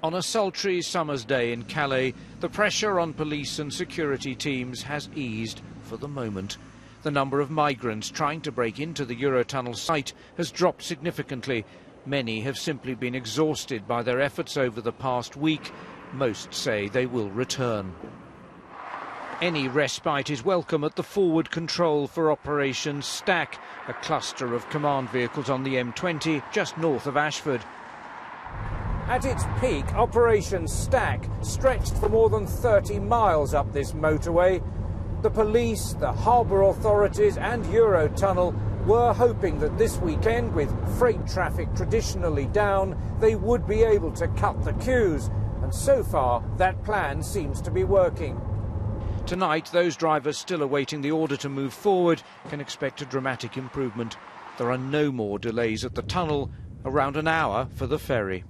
On a sultry summer's day in Calais, the pressure on police and security teams has eased for the moment. The number of migrants trying to break into the Eurotunnel site has dropped significantly. Many have simply been exhausted by their efforts over the past week. Most say they will return. Any respite is welcome at the forward control for Operation Stack, a cluster of command vehicles on the M20 just north of Ashford. At its peak, Operation Stack stretched for more than 30 miles up this motorway. The police, the harbour authorities and Eurotunnel were hoping that this weekend, with freight traffic traditionally down, they would be able to cut the queues. And so far, that plan seems to be working. Tonight, those drivers still awaiting the order to move forward can expect a dramatic improvement. There are no more delays at the tunnel, around an hour for the ferry.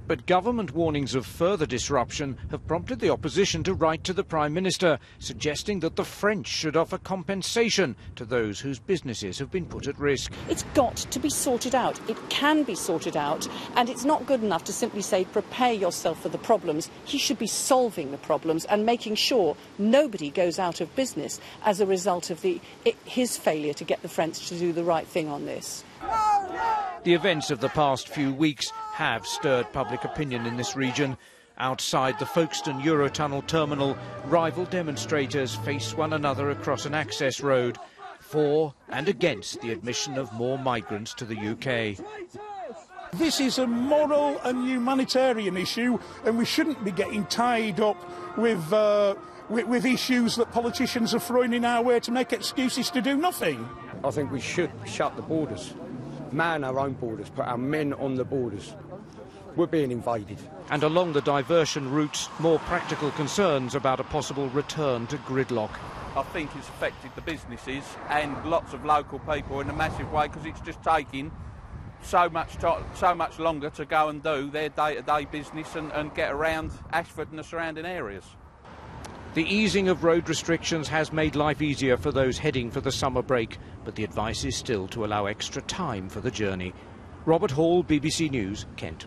But government warnings of further disruption have prompted the opposition to write to the Prime Minister, suggesting that the French should offer compensation to those whose businesses have been put at risk. It's got to be sorted out. It can be sorted out, and it's not good enough to simply say, prepare yourself for the problems. He should be solving the problems and making sure nobody goes out of business as a result of his failure to get the French to do the right thing on this. The events of the past few weeks have stirred public opinion in this region. Outside the Folkestone Eurotunnel terminal, rival demonstrators face one another across an access road, for and against the admission of more migrants to the UK. This is a moral and humanitarian issue, and we shouldn't be getting tied up with issues that politicians are throwing in our way to make excuses to do nothing. I think we should shut the borders. Man our own borders, put our men on the borders. We're being invaded. And along the diversion routes, more practical concerns about a possible return to gridlock. I think it's affected the businesses and lots of local people in a massive way, because it's just taking so much longer to go and do their day-to-day business and get around Ashford and the surrounding areas. The easing of road restrictions has made life easier for those heading for the summer break, but the advice is still to allow extra time for the journey. Robert Hall, BBC News, Kent.